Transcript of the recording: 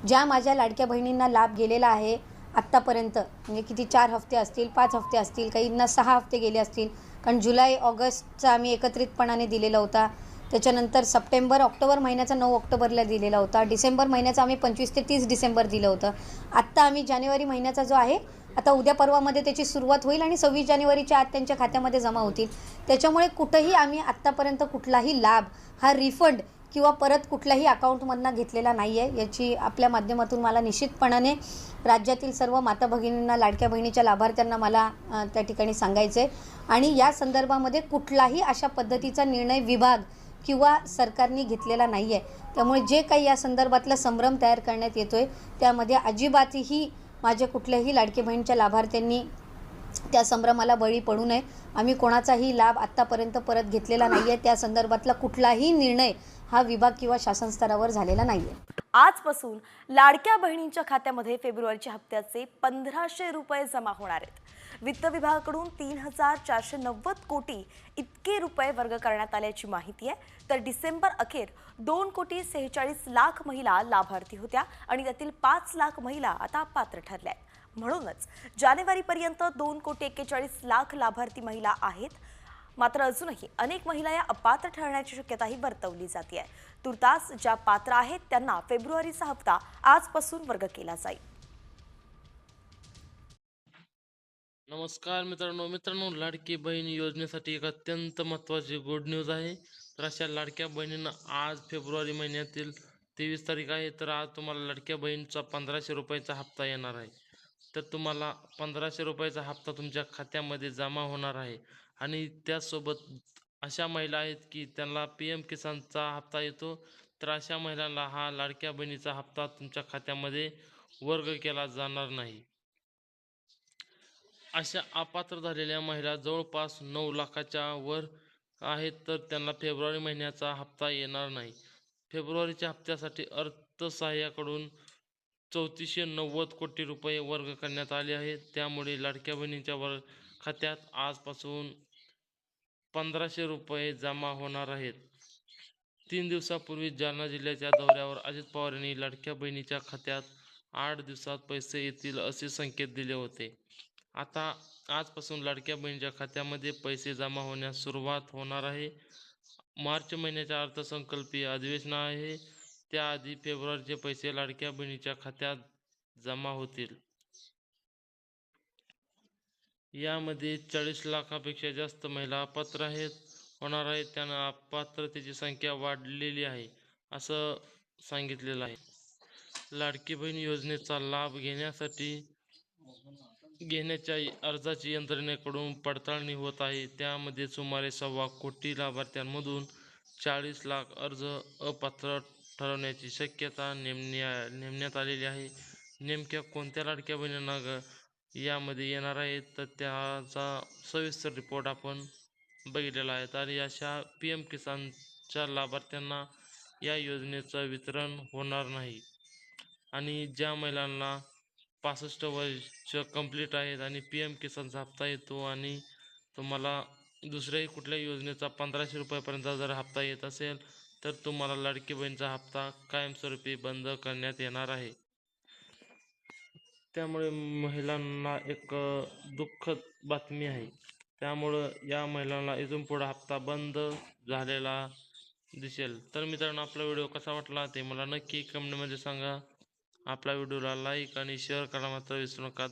ज्या माझ्या लाडक्या बहिणींना लाभ गेलेला आहे आत्तापर्यंत, म्हणजे किती 4 हफ्ते असतील, 5 हफ्ते असतील, काहींना 6 हफ्ते गेले असतील, कारण जुलै ऑगस्टचा आम्ही एकत्रितपणाने दिलेला होता. त्याच्यानंतर सप्टेंबर ऑक्टोबर महिन्याचा 9 ऑक्टोबरला दिलेला होता. डिसेंबर महिन्याचा आम्ही 25 ते 30 डिसेंबर दिलं होतं. आत्ता आम्ही जानेवारी महिन्याचा जो आहे, आता उद्या परवामध्ये त्याची सुरुवात होईल आणि 26 जानेवारीच्या आत त्यांच्या खात्यामध्ये जमा होतील. त्याच्यामुळे कुठंही आम्ही आत्तापर्यंत कुठलाही लाभ हा रिफंड किंवा परत कुठल्याही अकाउंटमधनं घेतलेला नाही आहे. याची आपल्या माध्यमातून मला निश्चितपणाने राज्यातील सर्व माता भगिनींना, लाडक्या बहिणीच्या लाभार्थ्यांना मला त्या ठिकाणी सांगायचं आहे. आणि या संदर्भामध्ये कुठलाही अशा पद्धतीचा निर्णय विभाग किंवा सरकारने घेतलेला नाही आहे. त्यामुळे जे काही या संदर्भातला संभ्रम तयार करण्यात येतो आहे, त्यामध्ये अजिबातही माझ्या कुठल्याही लाडकी बहिणीच्या लाभार्थ्यांनी त्या संभ्रमाला बळी पडू नये. आम्ही कोणाचाही लाभ आत्तापर्यंत परत घेतलेला नाही आहे. त्या संदर्भातला कुठलाही निर्णय हा विभाग किंवा शासन स्तरावर झालेला नाही आहे. आजपासून लाडक्या बहिणींच्या खात्यामध्ये फेब्रुवारीच्या हप्त्याचे 1500 रुपये जमा होणार आहेत. वित्त विभागाकडून 3490 कोटी इतके रुपये वर्ग करण्यात आल्याची माहिती आहे. तर डिसेंबर अखेर 2,46,00,000 महिला लाभार्थी होत्या आणि त्यातील 5 लाख महिला आता पात्र ठरल्या आहेत. म्हणूनच जानेवारीपर्यंत 2,41,00,000 लाभार्थी महिला आहेत. मात्र अजूनही अनेक महिला या अपात्र ठरण्याची शक्यताही वर्तवली जाते. तुर्तास ज्या पात्र आहेत त्यांना फेब्रुवारीचा हप्ता आजपासून वर्ग केला जाईल. नमस्कार मित्रांनो, लाडकी बहीण योजनेसाठी एक अत्यंत महत्त्वाची गुड न्यूज आहे. तर अशा लाडक्या बहिणींना आज फेब्रुवारी महिन्यातील 23 तारीख आहे. तर आज तुम्हाला लाडक्या बहिणीचा 1500 रुपयाचा हप्ता येणार आहे. तर तुम्हाला 1500 रुपयाचा हप्ता तुमच्या खात्यामध्ये जमा होणार आहे. आणि त्यासोबत अशा महिला आहेत की त्यांना PM किसानचा हप्ता येतो. तर अशा महिलांना हा लाडक्या बहिणीचा हप्ता तुमच्या खात्यामध्ये वर्ग केला जाणार नाही. अशा अपात्र झालेल्या महिला जवळपास 9 लाखाच्या वर आहेत. तर त्यांना फेब्रुवारी महिन्याचा हप्ता येणार नाही. फेब्रुवारीच्या हप्त्यासाठी अर्थसहाय्याकडून 3490 कोटी रुपये वर्ग करण्यात आले आहेत. त्यामुळे लाडक्या बहिणींच्या खात्यात आजपासून 1500 रुपये जमा होणार आहेत. 3 दिवसापूर्वी जालना जिल्ह्याच्या दौऱ्यावर अजित पवार यांनी लाडक्या बहिणीच्या खात्यात 8 दिवसात पैसे येतील असे संकेत दिले होते. आता आजपासून लाडक्या बहिणीच्या खात्यामध्ये पैसे जमा होण्यास सुरुवात होणार आहे. मार्च महिन्याच्या अर्थसंकल्पीय अधिवेशन आहे. त्याआधी फेब्रुवारीचे पैसे लाडक्या बहिणीच्या खात्यात जमा होतील. यामध्ये 40 लाखापेक्षा जास्त महिला अपात्र होणार आहेत. त्यांना अपात्रतेची संख्या वाढलेली आहे असं सांगितलेलं आहे. लाडकी बहीण योजनेचा लाभ घेण्याच्या अर्जाची यंत्रणेकडून पडताळणी होत आहे. त्यामध्ये सुमारे 1.25 कोटी लाभार्थ्यांमधून 40 लाख अर्ज अपात्र ठरवण्याची शक्यता नेमण्यात आलेली आहे. नेमक्या कोणत्या लाडक्या बहिणींना यामध्ये येणार आहे तर त्याचा सविस्तर रिपोर्ट आपण बघितलेला आहे. तर अशा PM किसानच्या लाभार्थ्यांना या योजनेचं वितरण होणार नाही. आणि ज्या महिलांना 65 वर्ष कंप्लीट आहेत आणि PM किसानचा हप्ता येतो आणि तुम्हाला दुसऱ्याही कुठल्या योजनेचा 1500 रुपयापर्यंत जर हप्ता येत असेल तर तुम्हाला लाडकी बहीणचा हप्ता कायमस्वरूपी बंद करण्यात येणार आहे. त्यामुळे महिलांना एक दुःखद बातमी आहे. त्यामुळं या महिलांना इथून पुढे हप्ता बंद झालेला दिसेल. तर मित्रांनो, आपला व्हिडिओ कसा वाटला ते मला नक्की कमेंटमध्ये सांगा. आपल्या व्हिडिओला लाईक आणि शेअर करा मात्र विसरू नका.